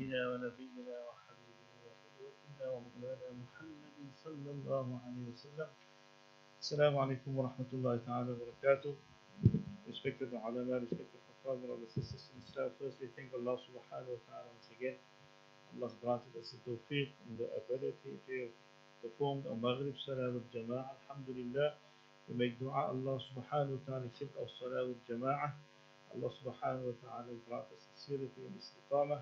سيدنا ونبينا وحبيبنا وقدوتنا ومولانا محمد صلى الله عليه وسلم. Assalamu alaikum wa rahmatullahi ta'ala wa barakatuh. Respected ulama, respected Hafaz, brothers and sisters in Islam. Firstly, thank Allah subhanahu wa ta'ala once again. Allah has granted us the tawfiq and the ability to perform the Maghrib Salah with Jama'ah. Alhamdulillah. We make dua Allah subhanahu wa ta'ala accept our Salah with Jama'ah. Allah subhanahu wa ta'ala grant us sincerity and istiqamah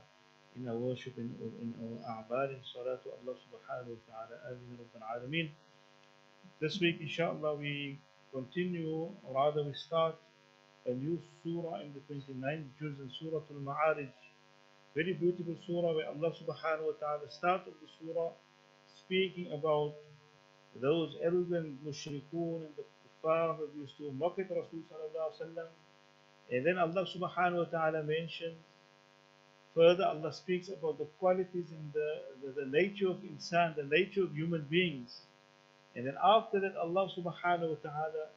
in our worship and in our a'mal and salah to Allah subhanahu wa ta'ala. Ameen Rabbil Alameen. This week, inshallah, we continue, or rather we start a new surah in the 29th juz in Surah Al-Ma'arij. Very beautiful surah where Allah subhanahu wa ta'ala started the surah speaking about those arrogant mushrikun and the kuffar that used to mock at Rasul sallallahu alaihi wasallam. And then Allah subhanahu wa ta'ala mentions, further Allah speaks about the qualities and the nature of insan, the nature of human beings. And then after that Allah subhanahu wa ta'ala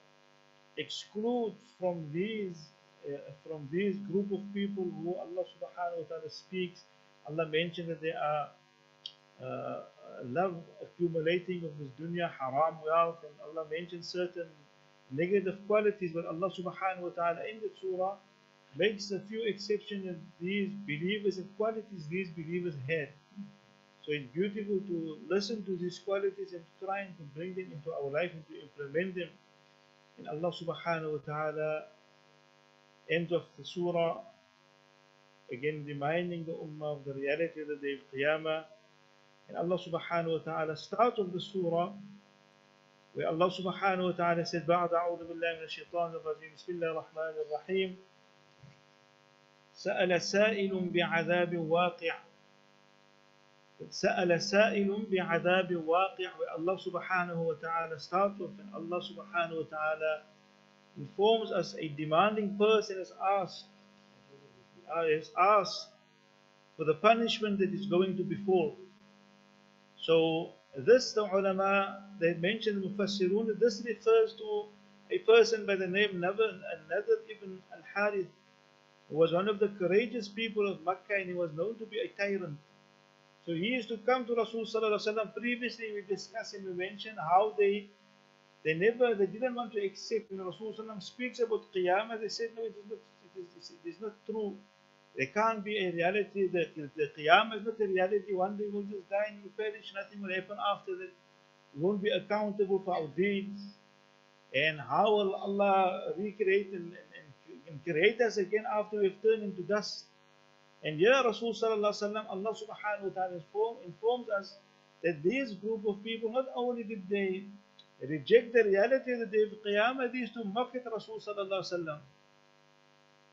excludes from these group of people who Allah subhanahu wa ta'ala speaks. Allah mentioned that they are love accumulating of this dunya, haram wealth, and Allah mentioned certain negative qualities, but Allah subhanahu wa ta'ala in the surah makes a few exceptions of these believers and qualities these believers had. So it's beautiful to listen to these qualities and to try and to bring them into our life and to implement them. And Allah subhanahu wa ta'ala ends of the surah again reminding the ummah of the reality of the day of Qiyamah. And Allah subhanahu wa ta'ala starts of the surah where Allah subhanahu wa ta'ala said, بعد أعوذ بالله من الشيطان الرجيم بسم الله الرحمن الرحيم سأل سائل بعذاب واقع. سأل سائل بعذاب واقع, where Allah subhanahu wa ta'ala starts off and Allah subhanahu wa ta'ala informs us a demanding person has asked for the punishment that is going to befall. So this, the ulama, they mentioned the Mufassirun, that this refers to a person by the name Nadr ibn al-Harith, who was one of the courageous people of Makkah and he was known to be a tyrant. So he used to come to Rasul sallallahu alaihi wasallam. Previously we discussed and we mentioned how they didn't want to accept when Rasul sallallahu alaihi wasallam speaks about Qiyamah. They said no, it is not true. There can't be a reality that the Qiyamah is not a reality. One day we'll just die and we'll perish, nothing will happen after that. We won't be accountable for our deeds. And how will Allah recreate and create us again after we've turned into dust? And here Rasul sallallahu alaihi wasallam, Allah subhanahu wa ta'ala informs us that this group of people, not only did they reject the reality of the day of Qiyamah, they used to mock at Rasul sallallahu alaihi wasallam.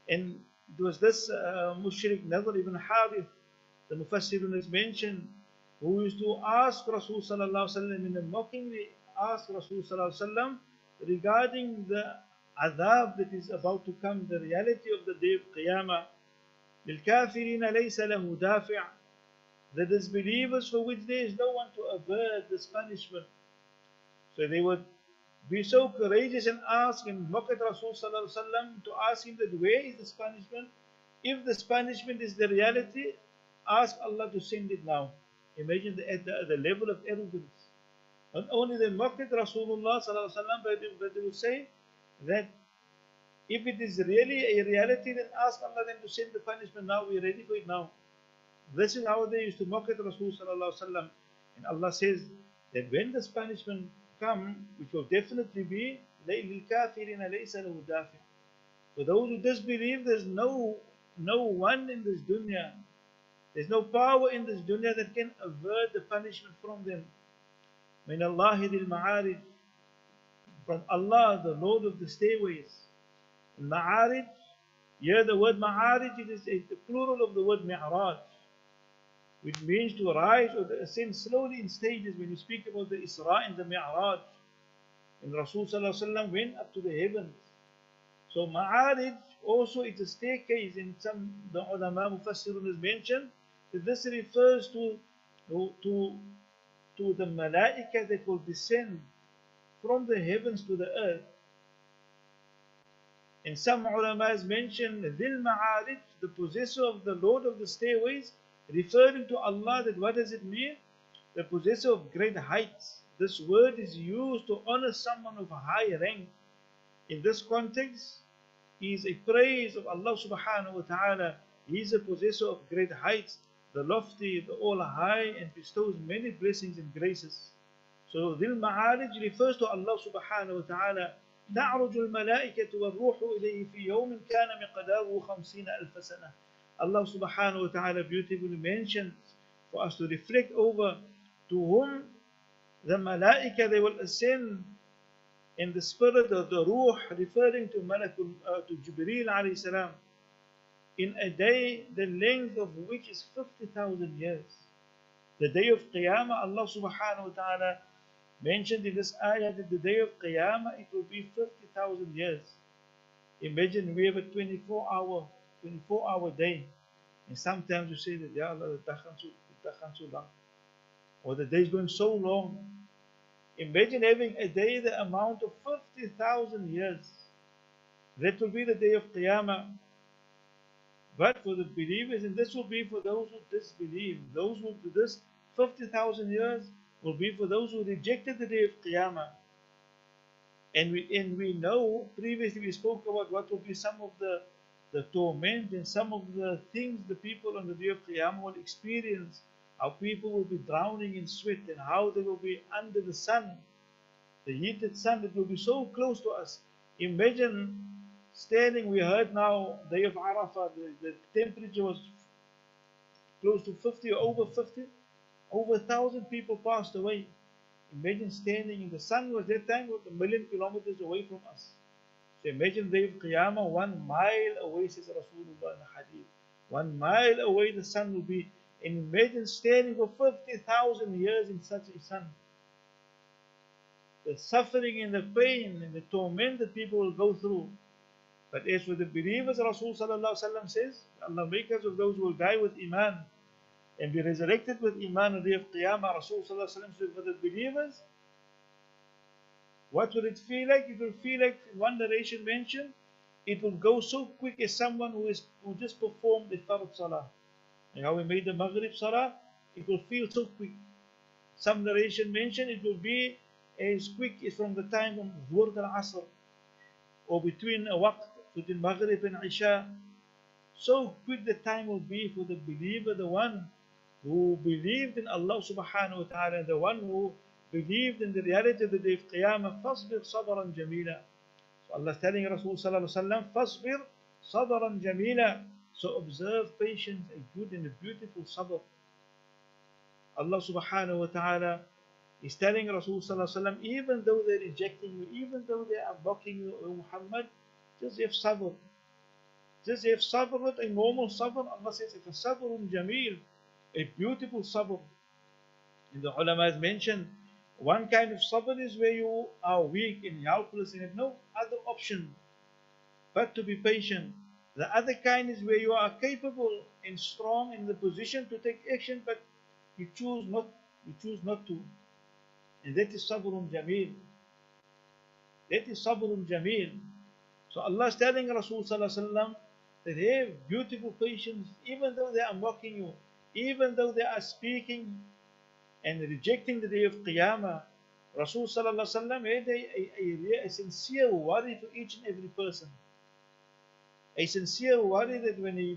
And it was this mushrik Nadr ibn Harith, the Mufassirun has mentioned, who used to ask Rasul sallallahu alaihi wasallam, in a mockingly ask Rasul sallallahu alaihi wasallam regarding the adhab that is about to come, the reality of the day of Qiyamah. لِلْكَافِرِينَ لَيْسَ لَهُ دَافِعٌ, the disbelievers for which there is no one to avert this punishment. So they would be so courageous and ask and mock at Rasul sallallahu alaihi wasallam to ask him that where is this punishment? If this punishment is the reality, ask Allah to send it now. Imagine the level of arrogance. Not only they mocked at Rasulullah sallallahu alaihi wasallam, but they would say that if it is really a reality, then ask Allah then to send the punishment now. We are ready for it now. This is how they used to mock at Rasul sallallahu alaihi wasallam. And Allah says that when this punishment come, which will definitely be لِلْكَافِرِينَ لَيْسَ لَهُ دَافِعٌ, for those who disbelieve, there's no one in this dunya, there's no power in this dunya that can avert the punishment from them. مِنَ اللَّهِ ذِي الْمَعَارِجِ, from Allah, the Lord of the stairways. Ma'arij, here the word Ma'arij, it is the plural of the word Mi'raj, which means to rise or to ascend slowly in stages. When you speak about the Isra and the Mi'raj, and Rasul sallallahu alaihi wasallam went up to the heavens. So Ma'arij also is a staircase, and some the ulama Mufassirun has mentioned that this refers to the Malaika that will descend from the heavens to the earth. And some ulama has mentioned Dhil Ma'arij, the possessor of the Lord of the stairways, referring to Allah. That what does it mean? The possessor of great heights. This word is used to honor someone of a high rank. In this context, he is a praise of Allah subhanahu wa ta'ala. He is a possessor of great heights, the lofty, the all high, and bestows many blessings and graces. So Dhil Ma'arij refers to Allah subhanahu wa ta'ala. تعرج الملائكة والروح إليه في يوم كان مقداره 50,000 سنة. Allah subhanahu wa ta'ala beautifully mentions for us to reflect over to whom the malaika they will ascend in the spirit of the ruh, referring to to Jibreel alayhi salam, in a day the length of which is 50,000 years. The day of Qiyamah, Allah subhanahu wa ta'ala mentioned in this ayah that the day of Qiyamah it will be 50,000 years. Imagine we have a 24-hour day, and sometimes you say that, Ya Allah, the day so long, or the day is going so long. Imagine having a day the amount of 50,000 years. That will be the day of Qiyamah. But for the believers, and this will be for those who disbelieve, those who do this 50,000 years will be for those who rejected the day of Qiyamah. And we know, previously we spoke about what will be some of the torment and some of the things the people on the day of Qiyamah will experience. How people will be drowning in sweat, and how they will be under the sun, the heated sun that will be so close to us. Imagine standing, we heard now, day of Arafah, the temperature was close to 50 or over 50. Over 1,000 people passed away. Imagine standing in the sun was that time was 1,000,000 kilometers away from us. So imagine the day of Qiyamah, 1 mile away, says Rasulullah in the hadith. 1 mile away the sun will be. And imagine standing for 50,000 years in such a sun. The suffering and the pain and the torment that people will go through. But as for the believers, Rasul sallallahu alaihi wasallam says, Allah make us of those who will die with Iman and be resurrected with Iman on the day of Qiyamah. Rasul sallallahu alaihi wasallam said, for the believers, what will it feel like? It will feel like, one narration mentioned, it will go so quick as someone who just performed the Fard Salah. And how we made the Maghrib Salah, it will feel so quick. Some narration mentioned it will be as quick as from the time of Dhuhr al-Asr, or between a waqt, between Maghrib and Isha. So quick the time will be for the believer, the one who believed in Allah subhanahu wa ta'ala, the one who believed in the reality of the day of Qiyamah. فَاصْبِرْ صَبْرًا جَمِيلًا. So Allah is telling Rasul sallallahu alaihi wasallam, فَاصْبِرْ صَبْرًا جَمِيلًا. So observe patience, a good and a beautiful sabr. Allah subhanahu wa ta'ala is telling Rasul sallallahu alaihi wasallam, even though they're rejecting you, even though they are mocking you, O Muhammad, just have sabr. Just have sabr, not a normal sabr. Allah says, it's a sabrun jameel, a beautiful sabr. And the ulama has mentioned, one kind of sabr is where you are weak and helpless and have no other option but to be patient. The other kind is where you are capable and strong in the position to take action, but you choose not to. And that is sabrun jameel. That is sabrun jameel. So Allah is telling Rasul sallallahu alaihi wasallam that have beautiful patience, even though they are mocking you, even though they are speaking and rejecting the day of Qiyamah. Rasul sallallahu alaihi wasallam had a sincere worry for each and every person. A sincere worry that when he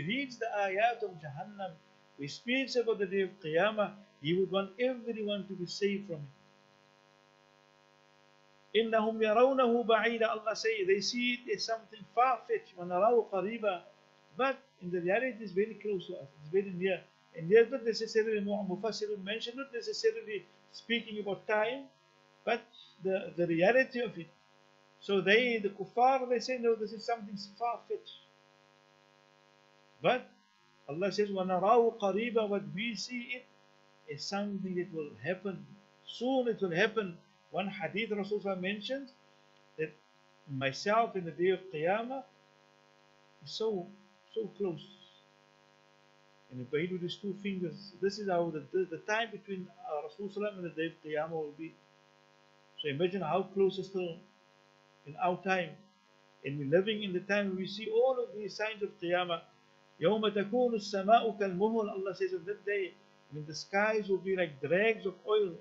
reads the ayat of Jahannam, he speaks about the day of Qiyamah, he would want everyone to be saved from it. إِنَّهُمْ يَرَوْنَهُ بَعِيدًا. Allah say they see it as something far-fetched. وَنَرَوْهُ قَرِيبًا. But in the reality, it's very close to us. It's very near. And there's not necessarily, Mufassirun mentioned, not necessarily speaking about time, but the reality of it. So the kuffar, they say, no, this is something far-fetched. But Allah says, وَنَرَاهُ قَرِيبًا. What we see it is something that will happen. Soon it will happen. One hadith Rasulullah mentioned that myself in the day of Qiyamah is so close. And if I do these two fingers, this is how the time between Rasulullah and the day of Qiyamah will be. So imagine how close is still in our time. And we're living in the time where we see all of these signs of Qiyamah. يوم تكون السماء كالمهل. Allah says on that day, when the skies will be like dregs of oil.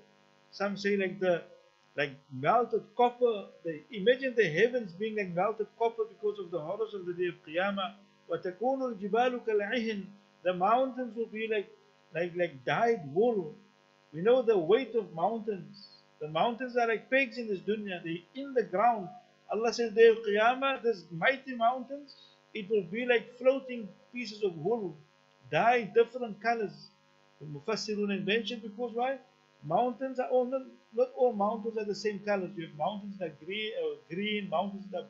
Some say like melted copper. Imagine the heavens being like melted copper because of the horrors of the day of Qiyamah. وتكون الجبال كالعهن. The mountains will be like dyed wool. We know the weight of mountains. The mountains are like pegs in this dunya. They in the ground. Allah says, day of Qiyamah, these mighty mountains, it will be like floating pieces of wool, dyed different colors. The Mufassirun mentioned because why? Mountains are all not all mountains are the same colors. You have mountains that are green, mountains that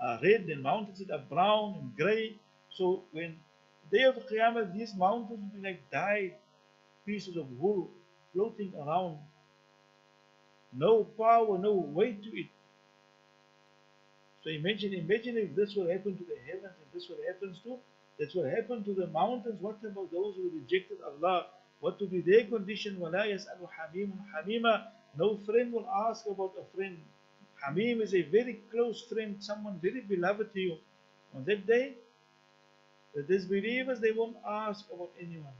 are red, and mountains that are brown and gray. So when day of Qiyamah, these mountains will be like dyed pieces of wool floating around. No power, no weight to it. So imagine if this will happen to the heavens, if this will happen to the mountains. What about those who rejected Allah? What will be their condition? وَلَا يَسْأَلُ حَمِيمٌ حَمِيمًا. No friend will ask about a friend. Hamim is a very close friend, someone very beloved to you. On that day, the disbelievers, they won't ask about anyone.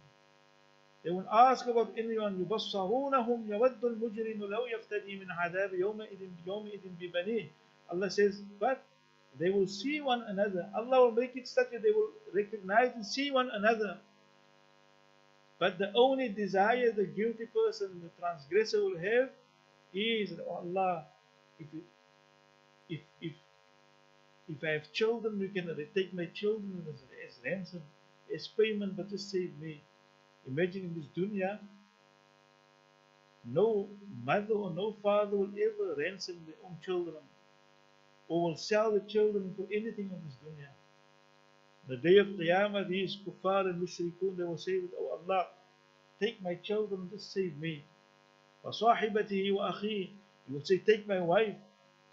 They won't ask about anyone. يُبَصَّرُونَهُمْ يَوَدُّ الْمُجْرِمُ لَوْ يَفْتَدِي مِنْ عَذَابِ يَوْمَئِذٍ بِبَنِيهِ. Allah says, but they will see one another. Allah will make it such that they will recognize and see one another. But the only desire the guilty person, the transgressor will have is, oh Allah, if I have children, you can take my children as ransom, as payment, but just save me. Imagine in this dunya, no mother or no father will ever ransom their own children or will sell the children for anything on this dunya. The day of Qiyamah, these kuffar and mushrikun, they will say, oh Allah, take my children, just save me. وَصَاحِبَتِهِ وَأَخِيهِ. He will say, take my wife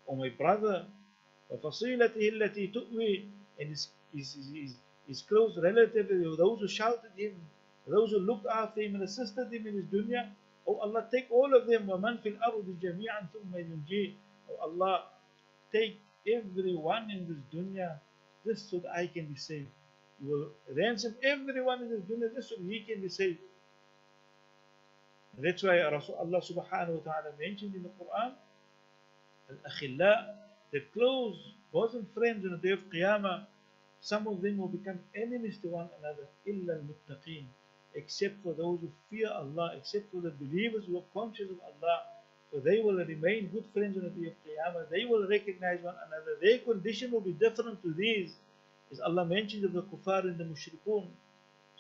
or my brother. وَفَصِيلَتِهِ الَّتِي تُؤْوِي. And his close relative, those who sheltered him, those who looked after him and assisted him in his dunya. Oh Allah, take all of them. وَمَنْ فِي الْأَرْضِ جَمِيعًا ثُمَّ يُنْجِيهِ. Oh Allah, take everyone in this dunya just so that I can be saved. You will ransom everyone in this dunya just so that he can be saved. That's why Allah subhanahu wa ta'ala mentioned in the Quran, Al-Akhilla, the close bosom friends on the day of Qiyamah, some of them will become enemies to one another, إِلَّا الْمُتَّقِينَ, except for those who fear Allah, except for the believers who are conscious of Allah. So they will remain good friends on the day of Qiyamah. They will recognize one another. Their condition will be different to these, as Allah mentioned of the kuffar and the mushrikun.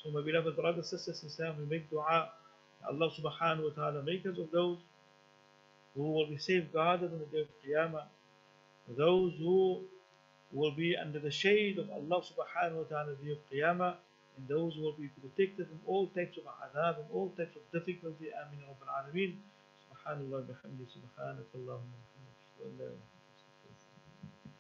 So my beloved brothers, sisters in Islam, we make dua. Allah subhanahu wa ta'ala make us of those who will be safeguarded on the day of Qiyamah. Those who will be under the shade of Allah subhanahu wa ta'ala on the day of Qiyamah. And those who will be protected from all types of adhab and all types of difficulty. Amin ya Rabbal Alameen. سبحان الله بحمده سبحانك اللهم وبحمدك